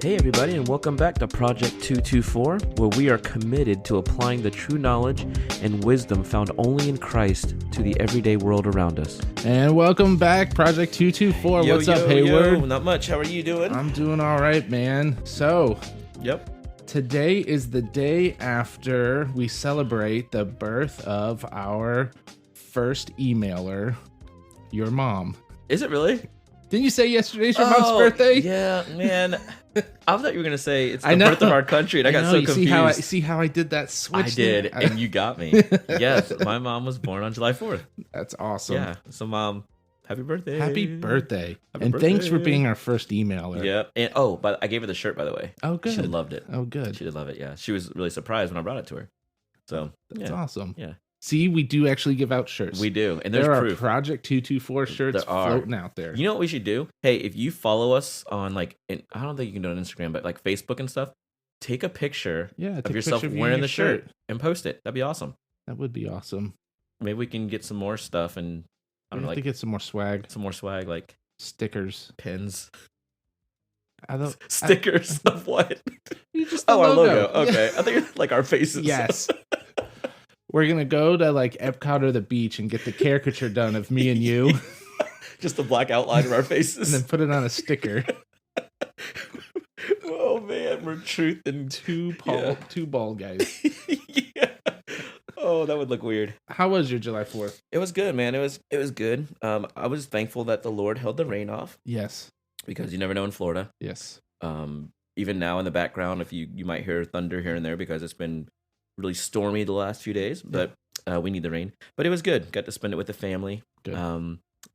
Hey everybody, and welcome back to Project 224, where we are committed to applying the true knowledge and wisdom found only in Christ to the everyday world around us. And welcome back, Project 224. What's up, Hayward? Not much. How are you doing? I'm doing all right, man. So, Yep. today is the day after we celebrate the birth of our first emailer, your mom. Is it really? Didn't you say yesterday's your mom's birthday? Yeah, man. I thought you were gonna say it's the birth of our country, and I got so confused. See how I did that switch? I did, and you got me. Yes, my mom was born on July 4th. That's awesome. Yeah, so Mom, happy birthday. Happy birthday. Thanks for being our first emailer. Yeah, and but I gave her the shirt, by the way. Oh, good. She loved it. Oh, good. She did love it, yeah. She was really surprised when I brought it to her. So, That's awesome. Yeah. See, we do actually give out shirts. We do, and there's there proof. Are Project 224 shirts floating out there. You know what we should do? Hey, if you follow us on I don't think you can do it on Instagram, but like Facebook and stuff, take a picture of yourself wearing the shirt and post it. That'd be awesome. That would be awesome. Maybe we can get some more stuff and I don't know, to get some more swag. Some more swag, like stickers, pins. Stickers of what? Our logo. Okay, I think like our faces. Yes. We're going to go to like Epcot or the beach and get the caricature done of me and you. Just a black outline of our faces. And then put it on a sticker. Oh, man. We're truth and two bald guys. Yeah. Oh, that would look weird. How was your July 4th? It was good, man. It was good. I was thankful that the Lord held the rain off. Yes. Because you never know in Florida. Yes. Even now in the background, if you might hear thunder here and there because it's been really stormy the last few days, but we need the rain. But it was good. Got to spend it with the family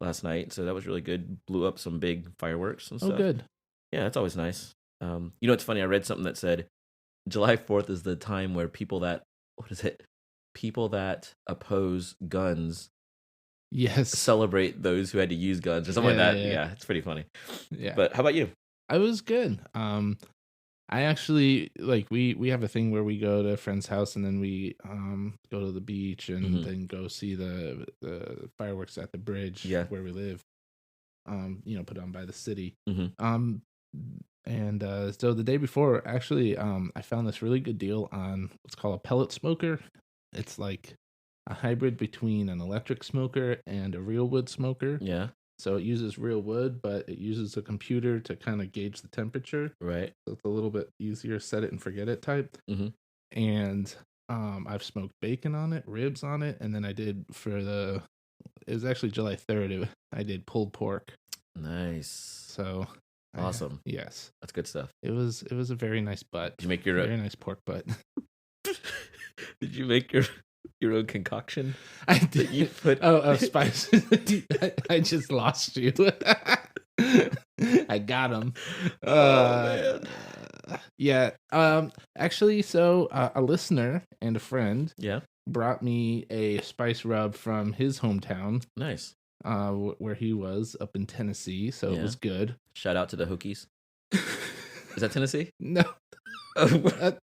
last night, so that was really good. Blew up some big fireworks and stuff. Oh, good. Yeah, it's always nice. You know, it's funny. I read something that said July 4th is the time where people that oppose guns celebrate those who had to use guns or something like that. Yeah, it's pretty funny. Yeah. But how about you? I was good. I actually we have a thing where we go to a friend's house and then we go to the beach and then go see the fireworks at the bridge where we live. Put on by the city. So the day before, actually, I found this really good deal on what's called a pellet smoker. It's like a hybrid between an electric smoker and a real wood smoker. Yeah. So it uses real wood, but it uses a computer to kind of gauge the temperature. Right. So it's a little bit easier set it and forget it type. And I've smoked bacon on it, ribs on it, and then I did it was actually July 3rd, I did pulled pork. Nice. So awesome. Yes. That's good stuff. It was a very nice butt. Did you make very nice pork butt. Did you make your own concoction? I did. You put spice. I just lost you. I got him. Man. Yeah. Actually, so a listener and a friend brought me a spice rub from his hometown. Nice. Where he was up in Tennessee, so it was good. Shout out to the Hokies. Is that Tennessee? No.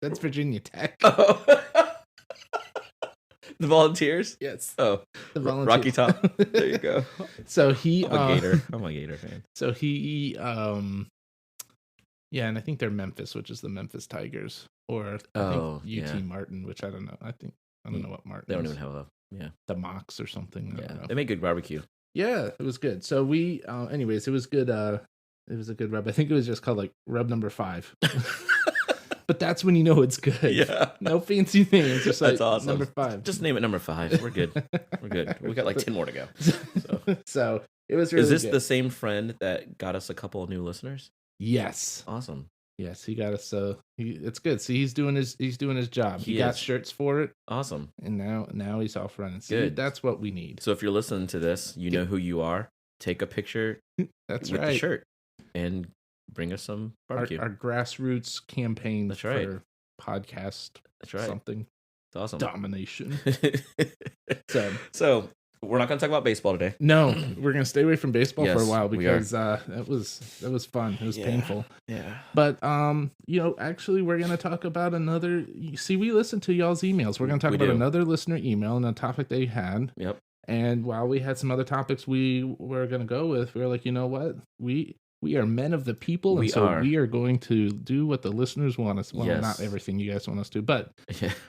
That's Virginia Tech. Oh. The Volunteers? Yes. Oh, the Volunteers. Rocky Top. There you go. So he... I'm a Gator. I'm a Gator fan. So he... and I think they're Memphis, which is the Memphis Tigers. Or I think UT Martin, which I don't know. I don't know what Martin They don't even have the Mocs or something. I don't know. They make good barbecue. Yeah, it was good. So we... anyways, it was good. It was a good rub. I think it was just called like rub number 5. But that's when you know it's good. Yeah. No fancy names. Just like awesome. Number 5. Just name it number 5. We're good. We're good. We got like 10 more to go. So it was really Is this good. the same friend that got us a couple of new listeners? Yes. Awesome. Yes, he got us. So it's good. See, he's doing his job. He got shirts for it. Awesome. And now he's off running. See, good. That's what we need. So if you're listening to this, you know who you are. Take a picture with the shirt and bring us some barbecue. Our grassroots campaign for podcast. That's right. Something. It's awesome. Domination. So we're not going to talk about baseball today. No, we're going to stay away from baseball for a while because that was fun. It was painful. Yeah. But actually, we're going to talk about another. See, we listen to y'all's emails. We're going to talk about another listener email and a topic they had. Yep. And while we had some other topics we were going to go with, we were like, you know what? we are men of the people, and we are going to do what the listeners want us. Well, not everything you guys want us to, but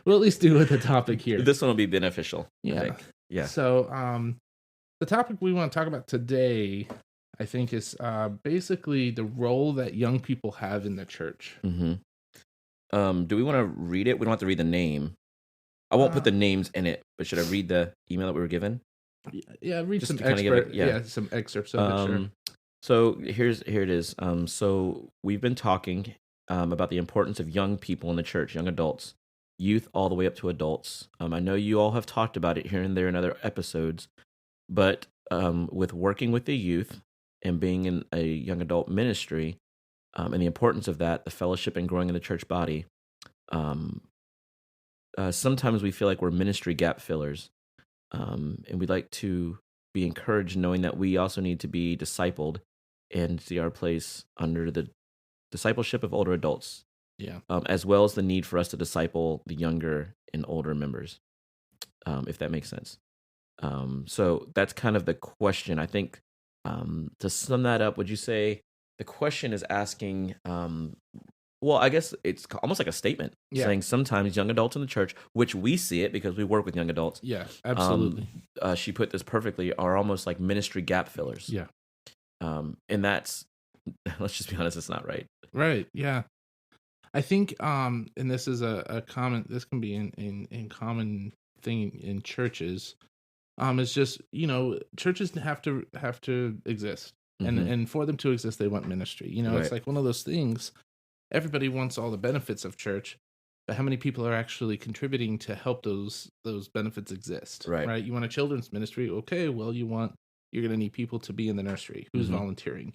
we'll at least do with the topic here. This one will be beneficial. Yeah. I think. Yeah. So, the topic we want to talk about today, I think, is basically the role that young people have in the church. Mm-hmm. Do we want to read it? We don't have to read the name. I won't put the names in it, but should I read the email that we were given? Yeah, read some some excerpts of it, sure. So here it is. So we've been talking about the importance of young people in the church, young adults, youth all the way up to adults. I know you all have talked about it here and there in other episodes, but with working with the youth and being in a young adult ministry, and the importance of that, the fellowship and growing in the church body, sometimes we feel like we're ministry gap fillers, and we'd like to be encouraged knowing that we also need to be discipled and see our place under the discipleship of older adults, as well as the need for us to disciple the younger and older members, if that makes sense. So that's kind of the question. I think to sum that up, would you say the question is asking, well, I guess it's almost like a statement saying sometimes young adults in the church, which we see it because we work with young adults. Yeah, absolutely. She put this perfectly, are almost like ministry gap fillers. Yeah. And that's, let's just be honest, it's not right. Right. Yeah. I think, and this is a common, this can be in common thing in churches. It's just, churches have to exist. And for them to exist, they want ministry. It's like one of those things. Everybody wants all the benefits of church, but how many people are actually contributing to help those benefits exist? Right. You want a children's ministry? Okay, well, you're going to need people to be in the nursery. Who's volunteering?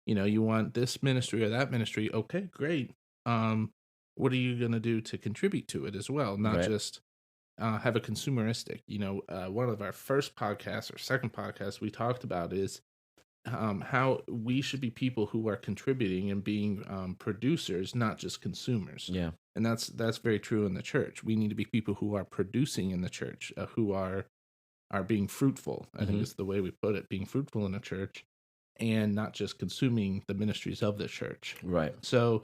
You want this ministry or that ministry? Okay, great. What are you going to do to contribute to it as well? Not just have a consumeristic. One of our first podcasts or second podcasts we talked about is how we should be people who are contributing and being producers, not just consumers. Yeah. And that's very true in the church. We need to be people who are producing in the church, who are being fruitful. I think is the way we put it, being fruitful in the church and not just consuming the ministries of the church. Right. So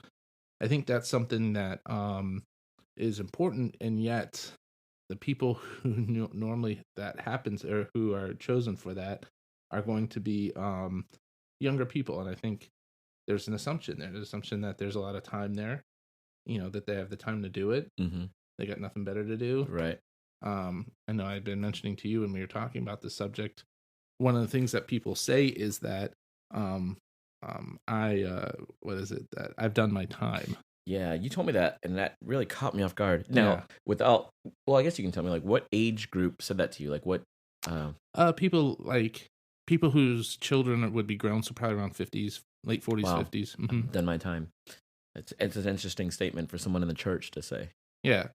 I think that's something that is important, and yet the people who normally that happens or who are chosen for that are going to be younger people. And I think there's an assumption there. There's an assumption that there's a lot of time there, that they have the time to do it. Mm-hmm. They got nothing better to do. Right. I know I've been mentioning to you when we were talking about this subject, one of the things that people say is that that I've done my time. Yeah, you told me that, and that really caught me off guard. Now, I guess you can tell me, like, what age group said that to you? Like, what? People whose children would be grown, so probably around 50s, late 40s, 50s. Mm-hmm. I've done my time. It's an interesting statement for someone in the church to say. Yeah.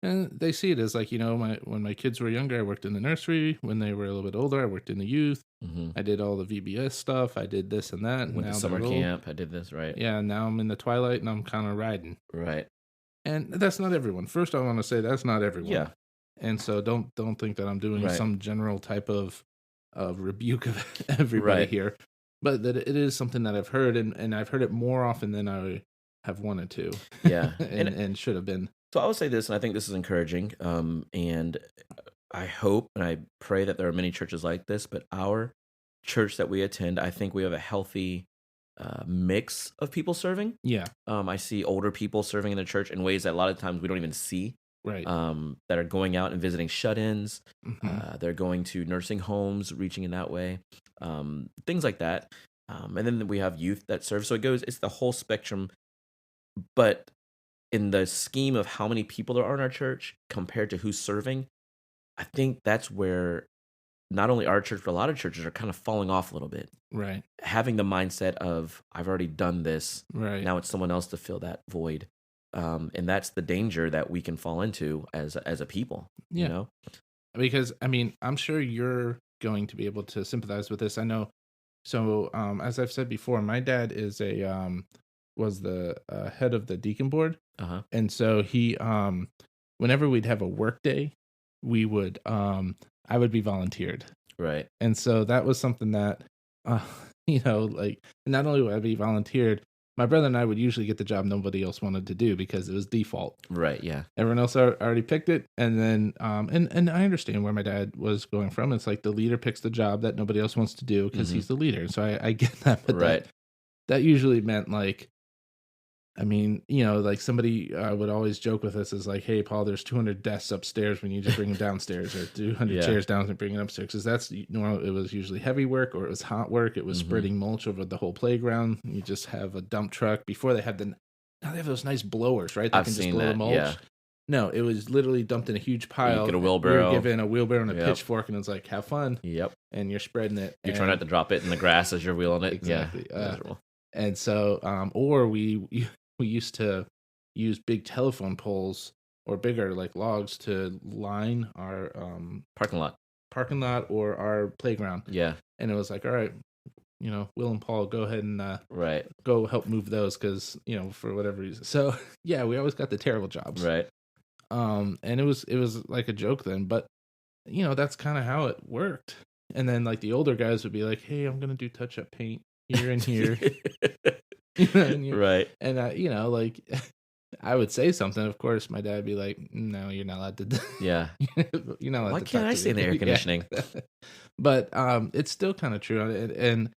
And they see it as like, when my kids were younger, I worked in the nursery. When they were a little bit older, I worked in the youth. Mm-hmm. I did all the VBS stuff. I did this and that. Went to summer camp. I did this, right? Yeah, now I'm in the twilight and I'm kind of riding. Right. And that's not everyone. First, I want to say that's not everyone. Yeah. And so don't think that I'm doing some general type of rebuke of everybody here. But that it is something that I've heard, and I've heard it more often than I have wanted to. Yeah. and should have been. So I will say this, and I think this is encouraging, and I hope and I pray that there are many churches like this, but our church that we attend, I think we have a healthy mix of people serving. Yeah. I see older people serving in the church in ways that a lot of times we don't even see. Right. That are going out and visiting shut-ins. Mm-hmm. They're going to nursing homes, reaching in that way. Things like that. And then we have youth that serve. So it's the whole spectrum. But in the scheme of how many people there are in our church compared to who's serving, I think that's where not only our church, but a lot of churches are kind of falling off a little bit. Right. Having the mindset of, I've already done this. Right. Now it's someone else to fill that void. And that's the danger that we can fall into as a people. Yeah. Because, I'm sure you're going to be able to sympathize with this. I know. So, as I've said before, my dad is was the head of the deacon board. Uh-huh. And so he, whenever we'd have a work day, we would, I would be volunteered. Right. And so that was something that like, not only would I be volunteered, my brother and I would usually get the job nobody else wanted to do because it was default. Right. Yeah. Everyone else already picked it, and then and I understand where my dad was going from. It's like the leader picks the job that nobody else wants to do because he's the leader. So I get that, but Right. that usually meant like, I mean, like somebody would always joke with us is like, "Hey, Paul, there's 200 desks upstairs. We need you to bring them downstairs, or 200 chairs down and bring it upstairs." Because that's normal. It was usually heavy work, or it was hot work. It was spreading mulch over the whole playground. You just have a dump truck. Before they have now they have those nice blowers, right? I've can just seen blow that, the mulch. yeah. No, it was literally dumped in a huge pile. You get a wheelbarrow. You're given a wheelbarrow and a pitchfork, and it's like, have fun. Yep. And you're spreading it. You're trying not to drop it in the grass as you're wheeling it. Exactly. Yeah. And so, or we used to use big telephone poles or bigger like logs to line our parking lot or our playground. Yeah. And it was like, all right, Will and Paul, go ahead and right, go help move those because for whatever reason. So yeah, we always got the terrible jobs. Right. And it was like a joke then, but that's kind of how it worked. And then like the older guys would be like, "Hey, I'm gonna do touch up paint here and here." Right. And like I would say something. Of course, my dad would be like, "No, you're not allowed to." Yeah. You're not allowed. Why to can't I stay in the air conditioning? Yeah. But it's still kind of true, and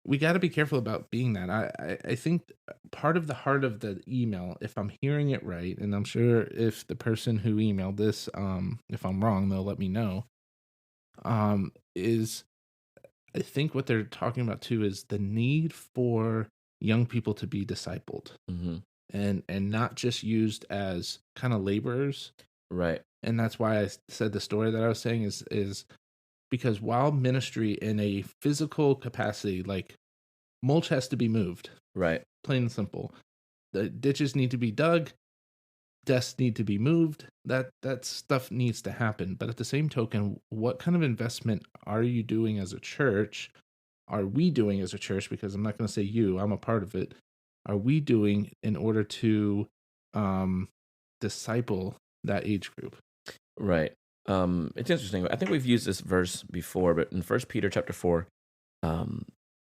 we got to be careful about being that. I think part of the heart of the email, if I'm hearing it right, and I'm sure if the person who emailed this, if I'm wrong, they'll let me know. Is I think what they're talking about too is the need for young people to be discipled, and not just used as kind of laborers, right? And that's why I said the story that I was saying is because while ministry in a physical capacity, like mulch has to be moved, right? Plain and simple. The ditches need to be dug, desks need to be moved. That stuff needs to happen. But at the same token, what kind of investment are you doing as a church? Are we doing as a church? Because I'm not going to say you, I'm a part of it. Are we doing in order to disciple that age group? Right. It's interesting. I think we've used this verse before, but in 1 Peter chapter 4,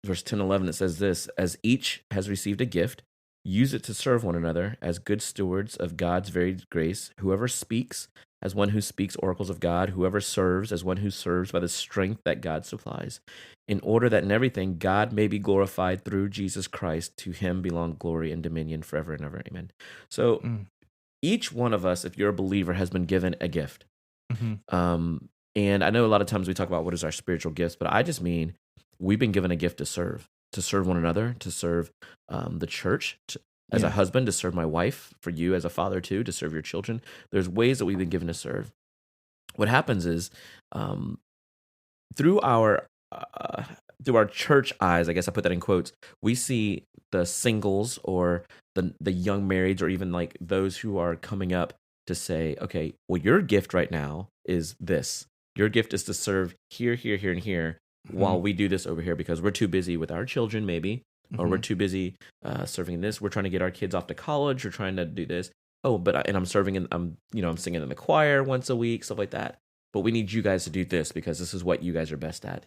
verse 10 and 11, it says this: "As each has received a gift, use it to serve one another as good stewards of God's varied grace. Whoever speaks, as one who speaks oracles of God. Whoever serves, as one who serves by the strength that God supplies, in order that in everything God may be glorified through Jesus Christ. To him belong glory and dominion forever and ever. Amen." So each one of us, if you're a believer, has been given a gift. And I know a lot of times we talk about what is our spiritual gifts, but I just mean we've been given a gift to serve one another, to serve the church, as a husband, to serve my wife, for you as a father too, to serve your children. There's ways that we've been given to serve. What happens is through our church eyes, I guess I put that in quotes, we see the singles or the young marrieds, or even like those who are coming up, to say, okay, well, your gift right now is this. Your gift is to serve here, here, here, and here, while we do this over here because we're too busy with our children, maybe, or we're too busy serving this. We're trying to get our kids off to college. We're trying to do this. Oh, but I'm serving, and I'm singing in the choir once a week, stuff like that. But we need you guys to do this because this is what you guys are best at.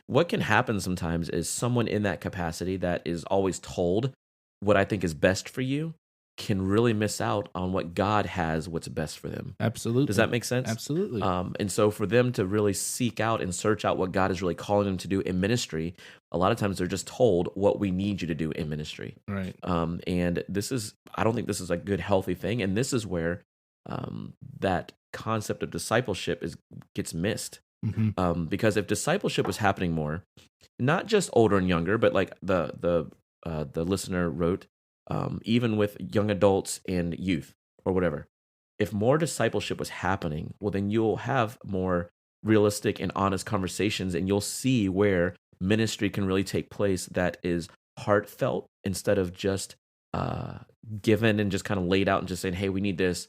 What can happen sometimes is someone in that capacity that is always told what I think is best for you can really miss out on what God has, what's best for them. Absolutely. Does that make sense? Absolutely. And so for them to really seek out and search out what God is really calling them to do in ministry, a lot of times they're just told what we need you to do in ministry. Right. And I don't think this is a good, healthy thing. And this is where that concept of discipleship gets missed. Because if discipleship was happening more, not just older and younger, but like the listener wrote, even with young adults and youth or whatever, if more discipleship was happening, well, then you'll have more realistic and honest conversations, and you'll see where ministry can really take place that is heartfelt instead of just given and just kind of laid out and just saying, hey, we need this.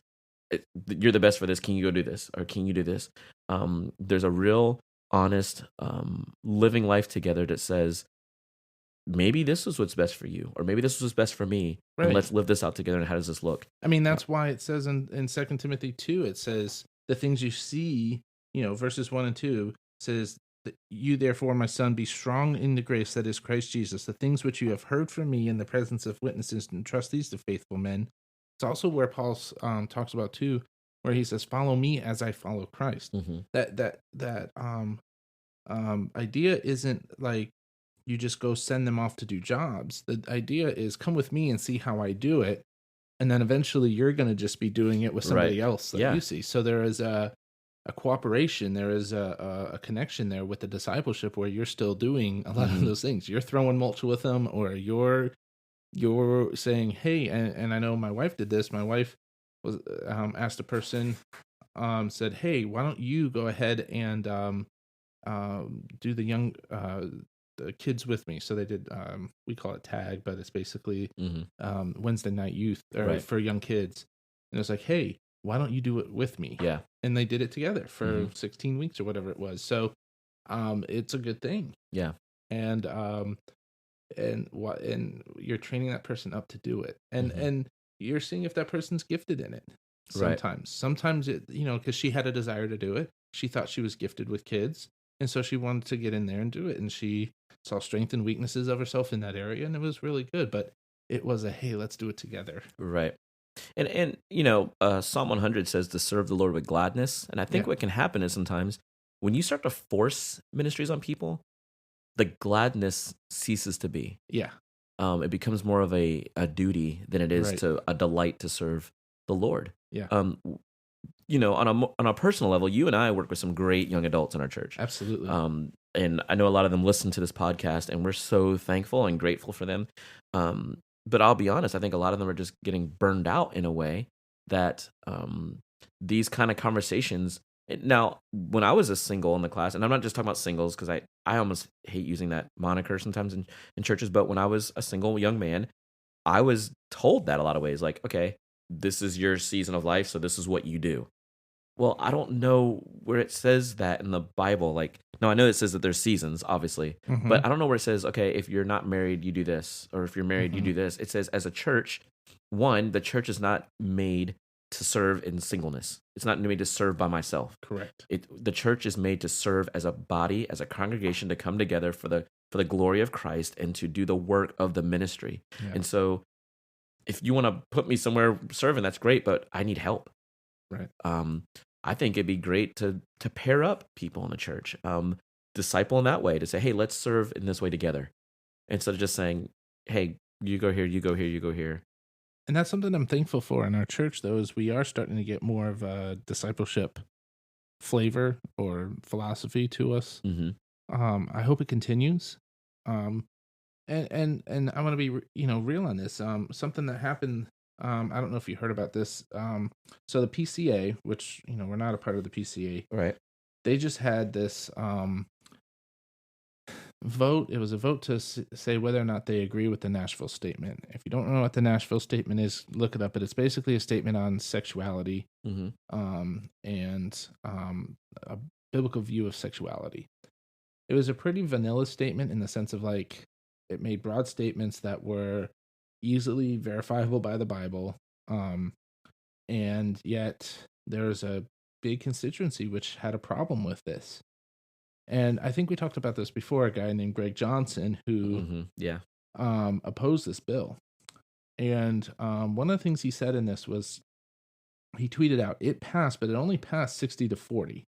You're the best for this. Can you go do this? Or can you do this? There's a real honest living life together that says, maybe this is what's best for you, or maybe this is what's best for me. Right. And let's live this out together. And how does this look? I mean, that's why it says in 2 Timothy 2, it says the things you see, verses 1 and 2 says You therefore, my son, be strong in the grace that is Christ Jesus. The things which you have heard from me in the presence of witnesses, and trust these to faithful men. It's also where Paul talks about too, where he says, "Follow me as I follow Christ." Mm-hmm. That idea isn't like you just go send them off to do jobs. The idea is come with me and see how I do it, and then eventually you're going to just be doing it with somebody else that you see. So there is a cooperation, there is a connection there with the discipleship where you're still doing a lot of those things. You're throwing mulch with them, or you're saying, hey, and I know my wife did this. My wife was asked a person, said, hey, why don't you go ahead and do the kids with me? So they did, we call it tag, but it's basically Wednesday night youth for young kids. And it's like, hey, why don't you do it with me? Yeah. And they did it together for 16 weeks or whatever it was. So it's a good thing. Yeah. And you're training that person up to do it. And you're seeing if that person's gifted in it. Sometimes it, because she had a desire to do it. She thought she was gifted with kids. And so she wanted to get in there and do it. And she saw strength and weaknesses of herself in that area. And it was really good. But it was hey, let's do it together. Right. And Psalm 100 says to serve the Lord with gladness. And I think what can happen is sometimes when you start to force ministries on people, the gladness ceases to be. Yeah. It becomes more of a duty than it is to a delight to serve the Lord. Yeah. On a personal level, you and I work with some great young adults in our church. Absolutely. And I know a lot of them listen to this podcast, and we're so thankful and grateful for them. But I'll be honest, I think a lot of them are just getting burned out in a way that these kind of conversations. Now, when I was a single in the class, and I'm not just talking about singles because I almost hate using that moniker sometimes in churches, but when I was a single young man, I was told that a lot of ways, like, okay, this is your season of life, so this is what you do. Well, I don't know where it says that in the Bible. Like, no, I know it says that there's seasons, obviously, but I don't know where it says, okay, if you're not married, you do this, or if you're married, you do this. It says as a church, the church is not made to serve in singleness. It's not made to serve by myself. Correct. The church is made to serve as a body, as a congregation, to come together for the glory of Christ and to do the work of the ministry. Yeah. And so if you want to put me somewhere serving, that's great, but I need help. Right. I think it'd be great to pair up people in the church, disciple in that way, to say, hey, let's serve in this way together, instead of just saying, hey, you go here, you go here, you go here. And that's something I'm thankful for in our church, though, is we are starting to get more of a discipleship flavor or philosophy to us. I hope it continues. And I want to be real on this. Something that happened. I don't know if you heard about this. So the PCA, which we're not a part of the PCA, right? They just had this vote. It was a vote to say whether or not they agree with the Nashville Statement. If you don't know what the Nashville Statement is, look it up. But it's basically a statement on sexuality, and a biblical view of sexuality. It was a pretty vanilla statement in the sense of like it made broad statements that were easily verifiable by the Bible, and yet there's a big constituency which had a problem with this. And I think we talked about this before, a guy named Greg Johnson who opposed this bill. And one of the things he said in this was, he tweeted out, it passed, but it only passed 60-40,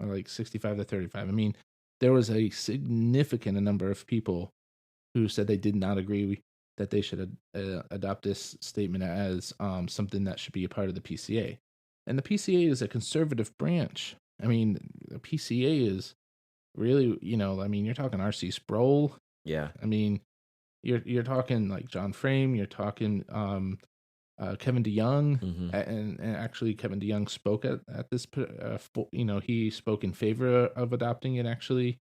or like 65-35. I mean, there was a significant number of people who said they did not agree that they should adopt this statement as something that should be a part of the PCA. And the PCA is a conservative branch. I mean, the PCA is really, you're talking R.C. Sproul. Yeah. I mean, you're talking like John Frame. You're talking Kevin DeYoung, and actually Kevin DeYoung spoke at this. He spoke in favor of adopting it. Actually,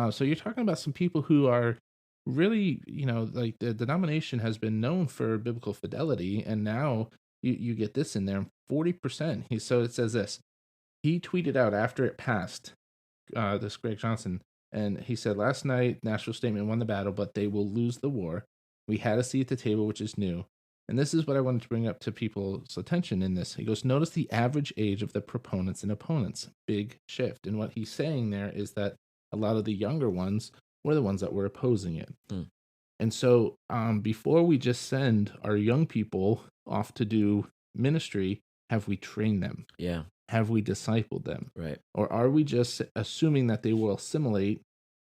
so you're talking about some people who are really, like the denomination has been known for biblical fidelity, and now you get this in there, 40%. So it says this. He tweeted out after it passed. This Greg Johnson, and he said, last night, Nashville Statement won the battle, but they will lose the war. We had a seat at the table, which is new. And this is what I wanted to bring up to people's attention in this. He goes, notice the average age of the proponents and opponents. Big shift. And what he's saying there is that a lot of the younger ones were the ones that were opposing it. Hmm. And so before we just send our young people off to do ministry, have we trained them? Yeah. Have we discipled them? Right. Or are we just assuming that they will assimilate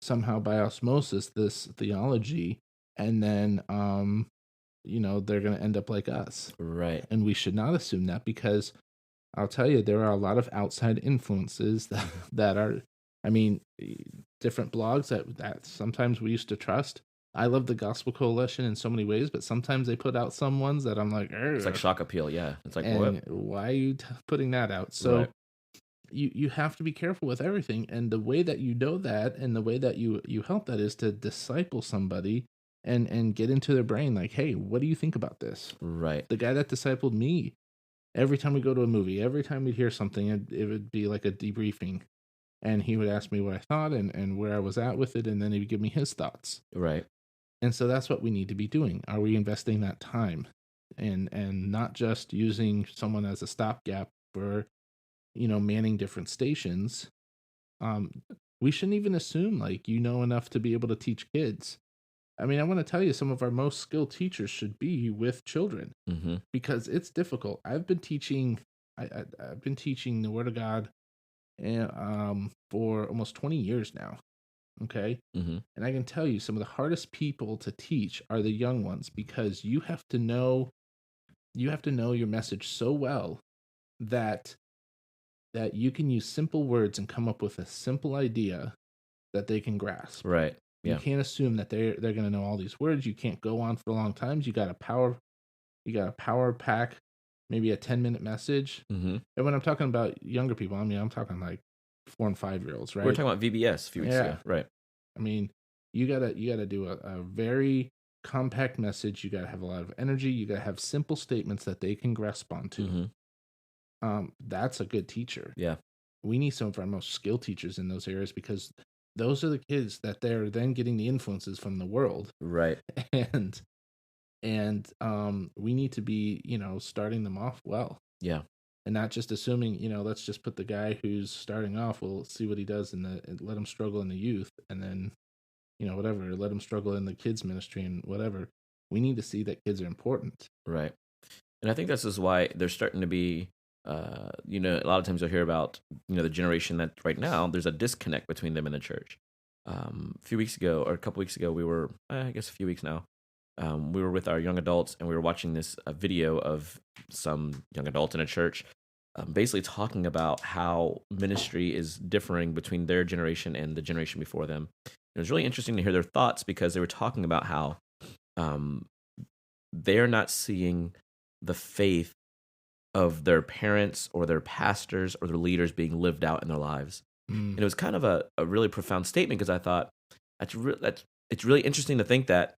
somehow by osmosis this theology, and then they're going to end up like us? Right. And we should not assume that, because I'll tell you, there are a lot of outside influences that are, different blogs that sometimes we used to trust. I love the Gospel Coalition in so many ways, but sometimes they put out some ones that I'm like, it's like shock appeal. Yeah. It's like, and what? why are you putting that out? So Right. you have to be careful with everything. And the way that you know that, and the way that you help that, is to disciple somebody and get into their brain. Like, hey, what do you think about this? Right. The guy that discipled me, every time we go to a movie, every time we'd hear something, it would be like a debriefing. And he would ask me what I thought and where I was at with it. And then he would give me his thoughts. Right. And so that's what we need to be doing. Are we investing that time and not just using someone as a stopgap for, manning different stations? We shouldn't even assume like enough to be able to teach kids. I want to tell you, some of our most skilled teachers should be with children, Mm-hmm. because it's difficult. I've been teaching the Word of God for almost 20 years now. Okay. Mm-hmm. And I can tell you, some of the hardest people to teach are the young ones, because you have to know your message so well that you can use simple words and come up with a simple idea that they can grasp. Right. Yeah. You can't assume that they're going to know all these words. You can't go on for long times. You got a power pack, maybe a 10-minute message. Mm-hmm. And when I'm talking about younger people, I'm talking like 4 and 5-year-olds, right? We were talking about VBS a few weeks ago. Right. You gotta do a very compact message. You gotta have a lot of energy. You gotta have simple statements that they can grasp onto. Mm-hmm. That's a good teacher. Yeah. We need some of our most skilled teachers in those areas, because those are the kids that they're then getting the influences from the world. Right. And we need to be, starting them off well. Yeah. And not just assuming, let's just put the guy who's starting off, we'll see what he does and let him struggle in the youth, and then, whatever, let him struggle in the kids ministry and whatever. We need to see that kids are important. Right. And I think this is why there's starting to be, a lot of times you'll hear about, the generation that right now, there's a disconnect between them and the church. A few weeks ago, or a couple weeks ago, we were, I guess a few weeks now, we were with our young adults, and we were watching this video of some young adult in a church, basically talking about how ministry is differing between their generation and the generation before them. It was really interesting to hear their thoughts, because they were talking about how they're not seeing the faith of their parents or their pastors or their leaders being lived out in their lives. And it was kind of a really profound statement, because I thought it's really interesting to think that,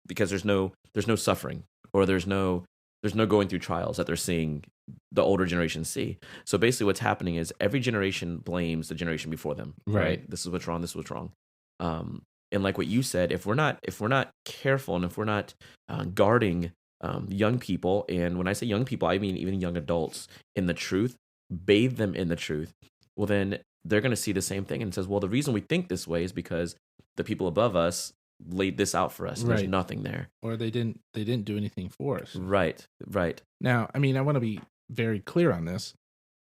because there's no suffering, or there's no going through trials that they're seeing the older generation see. So basically what's happening is every generation blames the generation before them. Right? This is what's wrong. This is what's wrong. And like what you said, if we're not careful, and if we're not guarding young people, and when I say young people, I mean even young adults, in the truth, bathe them in the truth, well, then they're going to see the same thing, and says, well, the reason we think this way is because the people above us laid this out for us. And there's nothing there, or they didn't do anything for us. Right. Now, I want to be very clear on this.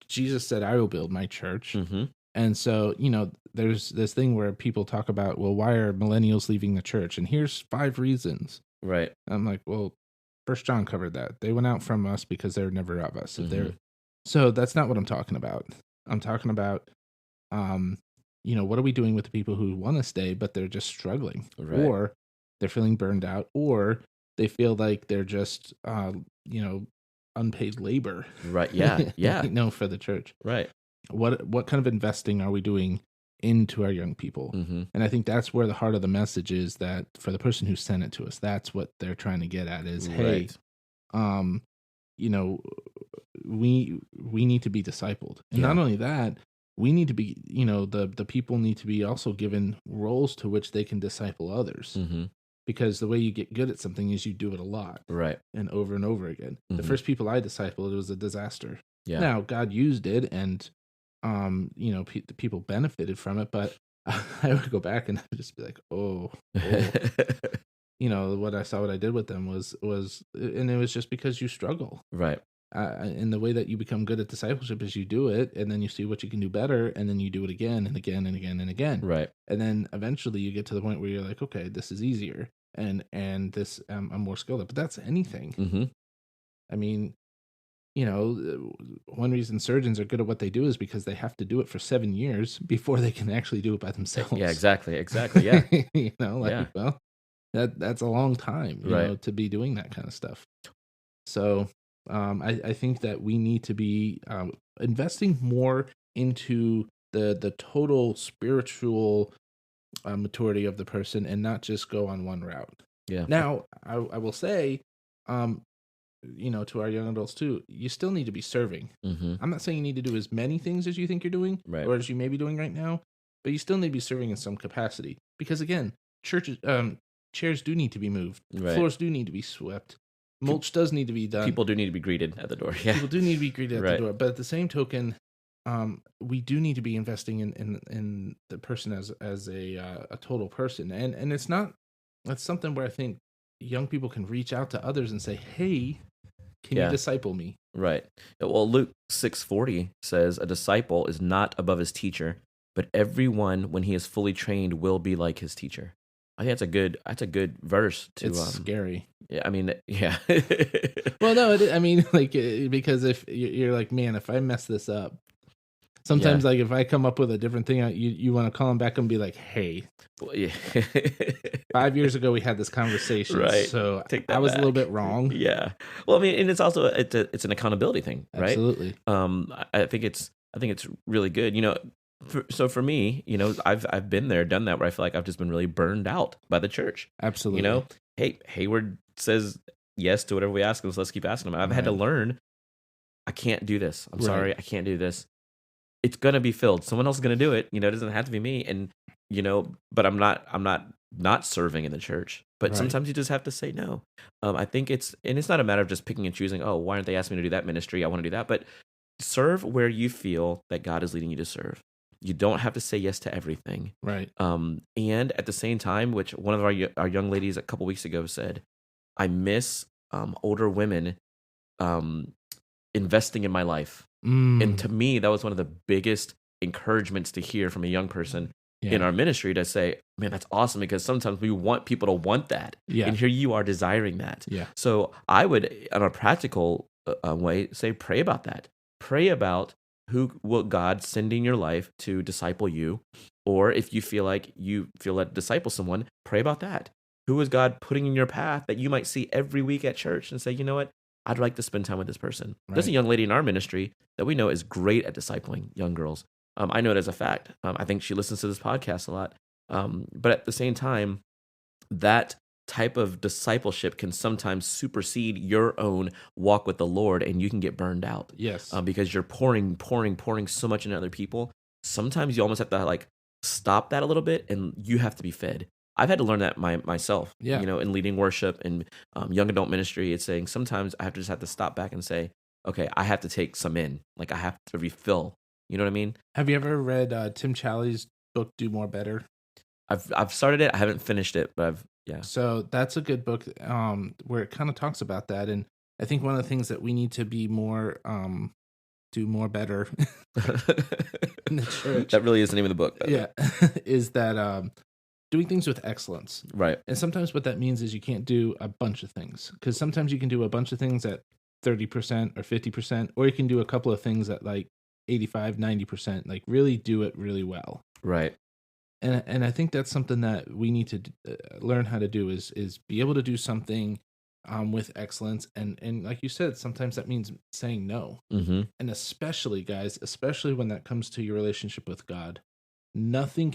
Jesus said, I will build my church. Mm-hmm. And so, there's this thing where people talk about, well, why are millennials leaving the church? And here's 5 reasons. Right. I'm like, well, First John covered that. They went out from us because they're never of us. Mm-hmm. So that's not what I'm talking about. I'm talking about, what are we doing with the people who want to stay, but they're just struggling, or they're feeling burned out, or they feel like they're just, unpaid labor. Right. Yeah. Yeah. For the church. Right. What kind of investing are we doing into our young people? Mm-hmm. And I think that's where the heart of the message is, that for the person who sent it to us, that's what they're trying to get at is, hey, we need to be discipled. And not only that, we need to be, the people need to be also given roles to which they can disciple others. Mm-hmm. Because the way you get good at something is you do it a lot. Right. And over again. Mm-hmm. The first people I discipled, it was a disaster. Yeah. Now, God used it, and, the people benefited from it, but I would go back and I would just be like, oh, what I did with them was, and it was just because you struggle. Right. And the way that you become good at discipleship is you do it, and then you see what you can do better, and then you do it again and again and again and again. Right. And then eventually you get to the point where you're like, okay, this is easier, and this I'm more skilled at. But that's anything. Mm-hmm. I mean, one reason surgeons are good at what they do is because they have to do it for 7 years before they can actually do it by themselves. Yeah, exactly. Yeah. Yeah. Well, that's a long time, to be doing that kind of stuff. So I think that we need to be investing more into the total spiritual maturity of the person, and not just go on one route. Yeah. Now, I will say, to our young adults too, you still need to be serving. Mm-hmm. I'm not saying you need to do as many things as you think you're doing, right, or as you may be doing right now, but you still need to be serving in some capacity. Because again, churches, chairs do need to be moved, right, floors do need to be swept, mulch does need to be done. People do need to be greeted at the door. Yeah, people do need to be greeted at right, the door. But at the same token, we do need to be investing in the person as a total person, and it's not. That's something where I think young people can reach out to others and say, "Hey, can you disciple me?" Right. Well, Luke 6:40 says, "A disciple is not above his teacher, but everyone, when he is fully trained, will be like his teacher." I think that's a good verse to. It's scary. Yeah, I mean, yeah. Well, no, I mean, like, because if you're like, man, if I mess this up, sometimes, like, if I come up with a different thing, you want to call him back and be like, hey, well, yeah. 5 years ago we had this conversation, right? So I was a little bit wrong. Yeah. Well, I mean, and it's also it's an accountability thing, right? Absolutely. I think it's really good. So for me, I've been there, done that, where I feel like I've just been really burned out by the church. Absolutely. Hey, Hayward says yes to whatever we ask him, so let's keep asking him. I've had to learn, I can't do this. I'm sorry, I can't do this. It's gonna be filled. Someone else is gonna do it. It doesn't have to be me. And but I'm not serving in the church. But sometimes you just have to say no. I think it's not a matter of just picking and choosing. Oh, why aren't they asking me to do that ministry? I want to do that. But serve where you feel that God is leading you to serve. You don't have to say yes to everything. Right. And at the same time, which one of our young ladies a couple weeks ago said, I miss older women investing in my life. And to me, that was one of the biggest encouragements to hear from a young person in our ministry, to say, man, that's awesome, because sometimes we want people to want that. Yeah. And here you are desiring that. Yeah. So I would, on a practical way, say, pray about that. Pray about who will God send in your life to disciple you. Or if you feel like to disciple someone, pray about that. Who is God putting in your path that you might see every week at church and say, you know what? I'd like to spend time with this person. Right. There's a young lady in our ministry that we know is great at discipling young girls. I know it as a fact. I think she listens to this podcast a lot. But at the same time, that type of discipleship can sometimes supersede your own walk with the Lord, and you can get burned out. Yes. Because you're pouring so much into other people. Sometimes you almost have to stop that a little bit, and you have to be fed. I've had to learn that myself. Yeah. In leading worship and young adult ministry, it's saying sometimes I have to stop back and say, okay, I have to take some in. I have to refill. You know what I mean? Have you ever read Tim Challies' book, Do More Better? I've started it. I haven't finished it, but yeah. So that's a good book where it kind of talks about that. And I think one of the things that we need to be more, do more better in the church. That really is the name of the book. Yeah. Is that doing things with excellence. Right. And sometimes what that means is you can't do a bunch of things. Because sometimes you can do a bunch of things at 30% or 50%, or you can do a couple of things at 85, 90%, really do it really well. Right. And I think that's something that we need to learn how to do is be able to do something with excellence. And like you said, sometimes that means saying no. Mm-hmm. And especially, guys, when that comes to your relationship with God, nothing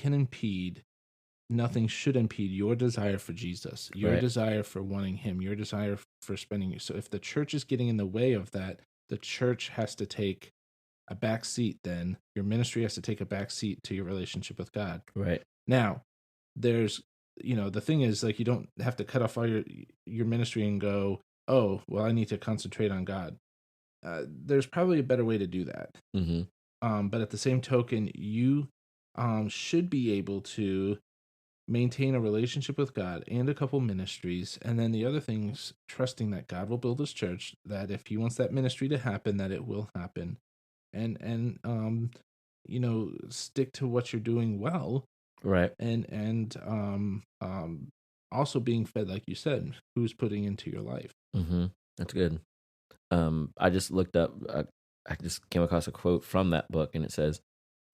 should impede your desire for Jesus, your desire for wanting him, your desire for spending you. So if the church is getting in the way of that, the church has to take a back seat. Then your ministry has to take a back seat to your relationship with God. Right. Now, there's, the thing is, you don't have to cut off all your ministry and go, oh, well, I need to concentrate on God. There's probably a better way to do that. Mm-hmm. But at the same token, you should be able to maintain a relationship with God and a couple ministries. And then the other things, trusting that God will build his church, that if he wants that ministry to happen, that it will happen. And stick to what you're doing well. Right. And also being fed, like you said, who's putting into your life. Mm-hmm. That's good. I just looked up, I just came across a quote from that book, and it says,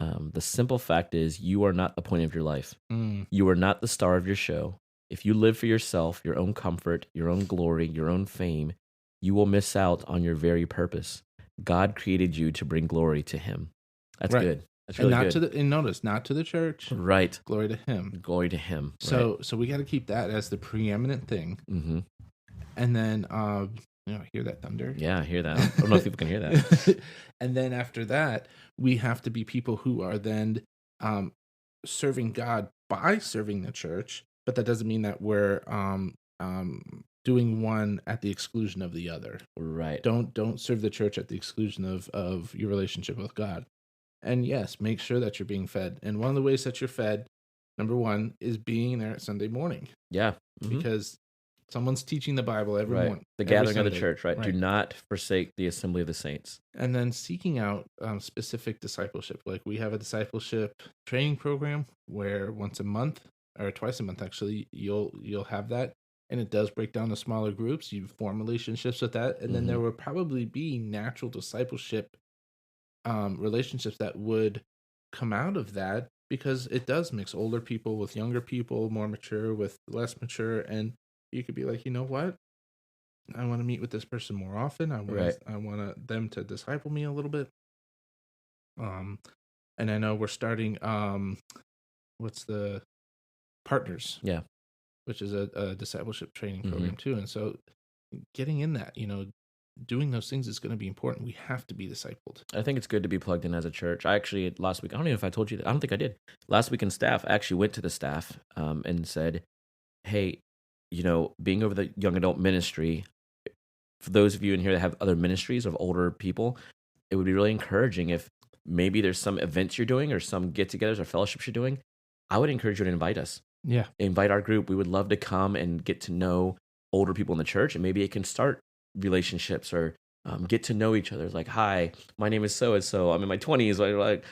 the simple fact is you are not the point of your life. You are not the star of your show. If you live for yourself, your own comfort, your own glory, your own fame, you will miss out on your very purpose. God created you to bring glory to him. That's right. good. That's really good. And notice, not to the church. Right. Glory to him. Glory to him. So we got to keep that as the preeminent thing. Mm-hmm. And then, hear that thunder? Yeah, I hear that. I don't know if people can hear that. And then after that, we have to be people who are then serving God by serving the church. But that doesn't mean that we're doing one at the exclusion of the other. Right. Don't serve the church at the exclusion of your relationship with God. And yes, make sure that you're being fed. And one of the ways that you're fed, number one, is being there at Sunday morning. Yeah. Mm-hmm. Because someone's teaching the Bible every morning. The gathering of the church, right? Do not forsake the assembly of the saints. And then seeking out specific discipleship. Like we have a discipleship training program where once a month, or twice a month actually, you'll have that. And it does break down to smaller groups. You form relationships with that. And then there will probably be natural discipleship relationships that would come out of that, because it does mix older people with younger people, more mature with less mature. And you could be like, you know what? I want to meet with this person more often. I want them to disciple me a little bit. And I know we're starting what's the Partners? Yeah. Which is a discipleship training program too. And so getting in that, doing those things is going to be important. We have to be discipled. I think it's good to be plugged in as a church. I actually, last week, I don't know if I told you that. I don't think I did. Last week in staff, I actually went to the staff and said, hey, being over the young adult ministry, for those of you in here that have other ministries of older people, it would be really encouraging if maybe there's some events you're doing or some get-togethers or fellowships you're doing. I would encourage you to invite us. Yeah. Invite our group. We would love to come and get to know older people in the church, and maybe it can start relationships or get to know each other. It's like, hi, my name is so-and-so. I'm in my 20s. Like,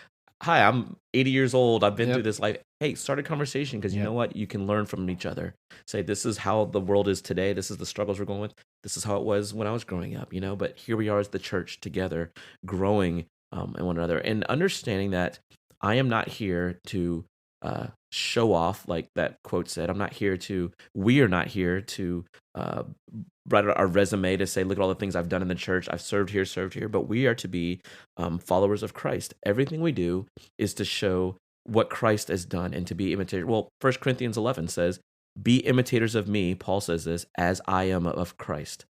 hi, I'm 80 years old. I've been through this life. Hey, start a conversation, because you know what? You can learn from each other. Say, this is how the world is today. This is the struggles we're going with. This is how it was when I was growing up, but here we are as the church together, growing in one another, and understanding that I am not here to show off, like that quote said. We are not here to write our resume to say, look at all the things I've done in the church. I've served here, but we are to be followers of Christ. Everything we do is to show what Christ has done and to be imitators. Well, 1 Corinthians 11 says, be imitators of me, Paul says this, as I am of Christ.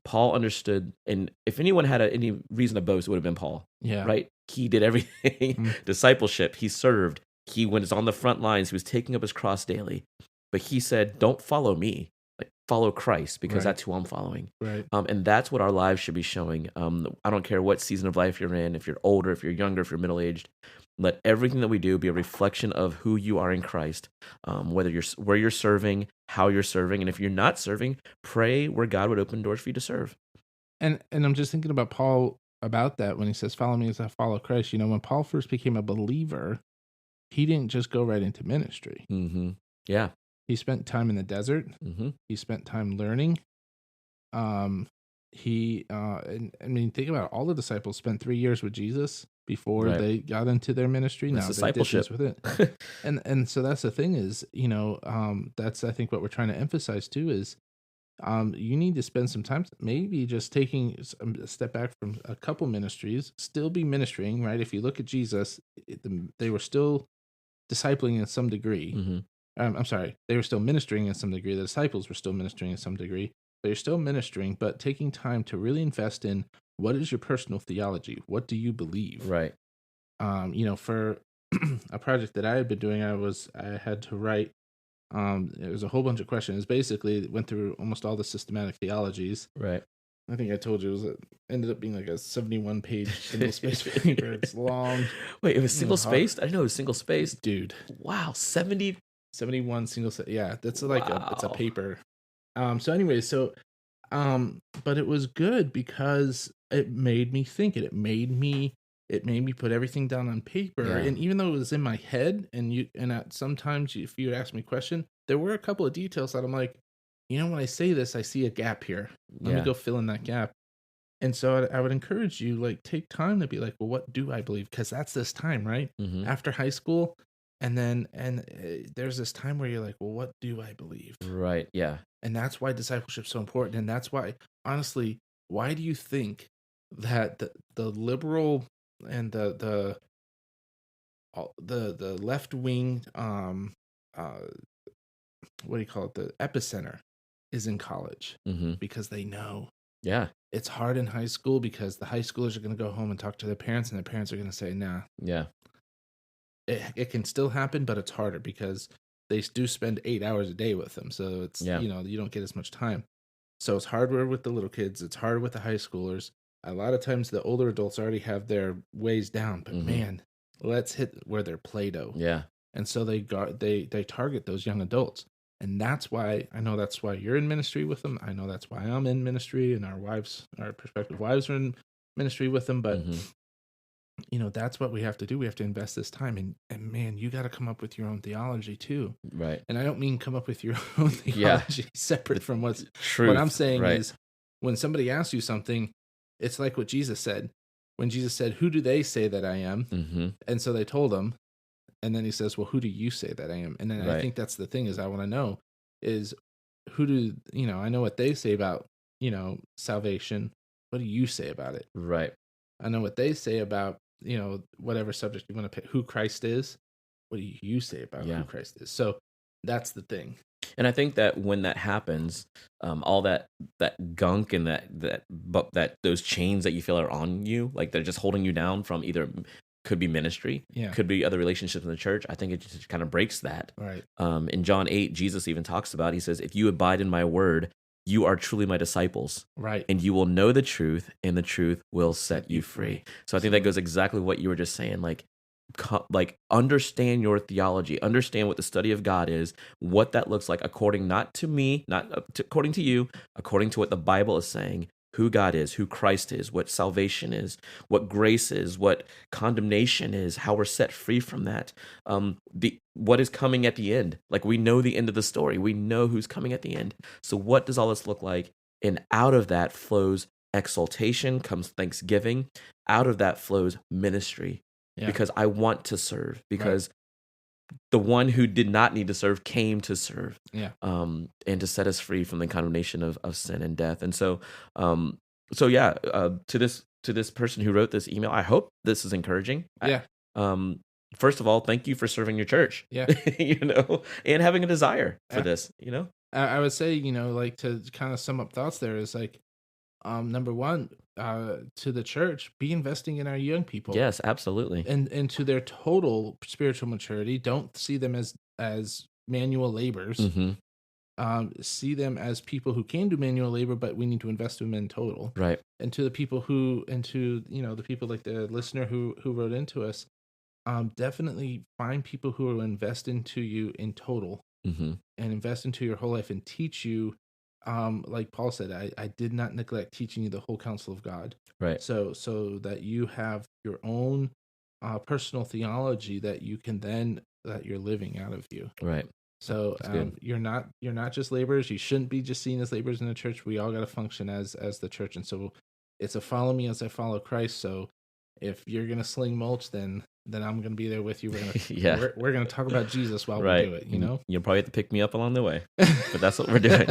Paul understood, and if anyone had any reason to boast, it would have been Paul. Yeah. Right? He did everything. Discipleship, he served. He was on the front lines. He was taking up his cross daily. But he said, don't follow me. Like, follow Christ, because that's who I'm following. Right. And that's what our lives should be showing. I don't care what season of life you're in, if you're older, if you're younger, if you're middle-aged. Let everything that we do be a reflection of who you are in Christ, where you're serving, how you're serving. And if you're not serving, pray where God would open doors for you to serve. And I'm just thinking about Paul about that when he says, follow me as I follow Christ. When Paul first became a believer, he didn't just go right into ministry. Mm-hmm. Yeah. He spent time in the desert. Mm-hmm. He spent time learning. Think about it. All the disciples spent 3 years with Jesus before they got into their ministry. That's discipleship with it. and so that's the thing is, that's, I think, what we're trying to emphasize too is, you need to spend some time, maybe just taking a step back from a couple ministries, still be ministering, right? If you look at Jesus, they were still discipling in some degree. Mm-hmm. I'm sorry, they were still ministering in some degree. The disciples were still ministering in some degree. They're still ministering, but taking time to really invest in what is your personal theology? What do you believe? Right. For a project that I had been doing, I had to write. It was a whole bunch of questions. Basically, it went through almost all the systematic theologies. Right. I think I told you it ended up being like a 71-page single spaced paper. It's long. Wait, it was single spaced? I didn't know it was single spaced. Dude. Wow, 71 single. Yeah, that's like it's a Wow. paper. So anyway, but it was good because it made me think. It made me put everything down on paper. Yeah. And even though it was in my head, sometimes if you ask me a question, there were a couple of details that I'm like, when I say this, I see a gap here. Let me go fill in that gap. And so I would encourage you, like, take time to be like, well, what do I believe? Because that's this time, right? Mm-hmm. After high school. And then, there's this time where you're like, well, what do I believe? Right. Yeah. And that's why discipleship's so important. And that's why, honestly, why do you think that the liberal and the left wing, what do you call it? The epicenter is in college, because they know. Yeah. It's hard in high school because the high schoolers are going to go home and talk to their parents, and their parents are going to say, nah. Yeah. It can still happen, but it's harder because they do spend 8 hours a day with them. So it's, you don't get as much time. So it's harder with the little kids. It's harder with the high schoolers. A lot of times the older adults already have their ways down, but man, let's hit where they're Play-Doh. Yeah. And so they target those young adults. And that's why you're in ministry with them. I know that's why I'm in ministry, and our prospective wives are in ministry with them. But that's what we have to do. We have to invest this time. And man, you got to come up with your own theology too. Right. And I don't mean come up with your own theology separate from what's truth. What I'm saying is, when somebody asks you something, it's like what Jesus said. When Jesus said, "Who do they say that I am?" And so they told him. And then he says, well, who do you say that I am? And then I think that's the thing is I want to know is I know what they say about, salvation. What do you say about it? Right. I know what they say about, whatever subject you want to pick, who Christ is. What do you say about who Christ is? So that's the thing. And I think that when that happens, all that gunk and that those chains that you feel are on you, like they're just holding you down from either could be ministry, could be other relationships in the church. I think it just kind of breaks that. Right. In John 8, Jesus even talks about, he says, if you abide in my word, you are truly my disciples. Right. And you will know the truth, and the truth will set you free. So I think that goes exactly what you were just saying. Like understand your theology, understand what the study of God is, what that looks like according not to me, according to you, according to what the Bible is saying, who God is, who Christ is, what salvation is, what grace is, what condemnation is, how we're set free from that, what is coming at the end. Like we know the end of the story. We know who's coming at the end. So what does all this look like? And out of that flows exaltation, comes thanksgiving. Out of that flows ministry. Yeah. Because I want to serve. Because the one who did not need to serve came to serve, and to set us free from the condemnation of sin and death. And so, to this person who wrote this email, I hope this is encouraging. Yeah. First of all, thank you for serving your church. Yeah. And having a desire for this. I would say, like to kind of sum up thoughts there is like, number one, to the church, be investing in our young people. Yes, absolutely. And to their total spiritual maturity. Don't see them as manual laborers. See them as people who can do manual labor, but we need to invest in them in total. Right. And to the people the people like the listener who wrote into us, definitely find people who will invest into you in total, and invest into your whole life and teach you. Like Paul said, I did not neglect teaching you the whole counsel of God. Right. So that you have your own personal theology that you can that you're living out of you. Right. So you're not just laborers. You shouldn't be just seen as laborers in the church. We all got to function as the church. And so it's a follow me as I follow Christ. So if you're gonna sling mulch, then I'm gonna be there with you. We're gonna we're gonna talk about Jesus while we do it. You'll probably have to pick me up along the way, but that's what we're doing.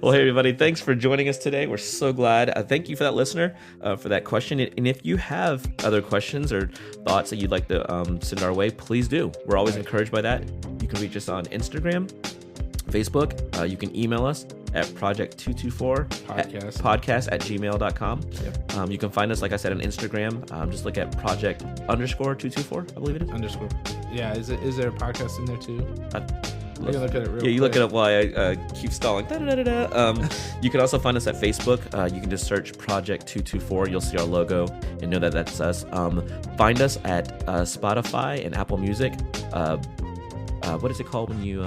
Well, hey everybody, thanks for joining us today. We're so glad. Thank you for that listener, for that question. And if you have other questions or thoughts that you'd like to send our way, please do. We're always encouraged by that. You can reach us on Instagram, Facebook. You can email us at project224podcast@gmail.com. Yep. You can find us, like I said, on Instagram. Just look at project_224, I believe it is. _. Yeah, is there a podcast in there too? I can look at it real you quick. look it up while I keep stalling. You can also find us at Facebook. You can just search Project 224. You'll see our logo and know that that's us. Find us at Spotify and Apple Music. What is it called when you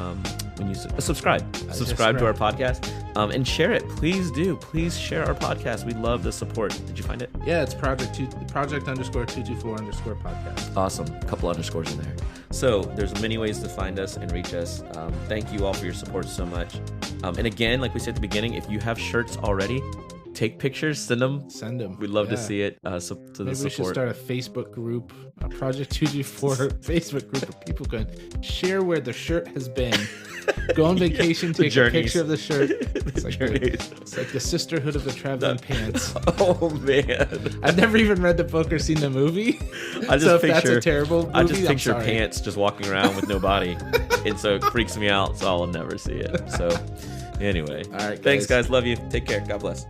subscribe? Subscribe to our podcast and share it. Please do. Please share our podcast. We love the support. Did you find it? Yeah, it's project_224_podcast. Awesome. A couple underscores in there. So there's many ways to find us and reach us. Thank you all for your support so much. And again, like we said at the beginning, if you have shirts already, take pictures, send them. We'd love to see it. Maybe we should start a Facebook group, a Project 224 Facebook group where people can share where the shirt has been. Go on vacation, take a picture of the shirt. It's like the Sisterhood of the Traveling Pants. Oh man, I've never even read the book or seen the movie. That's a terrible movie, I just picture pants just walking around with no body, and so it freaks me out. So I'll never see it. So anyway, all right, thanks guys. Love you. Take care. God bless.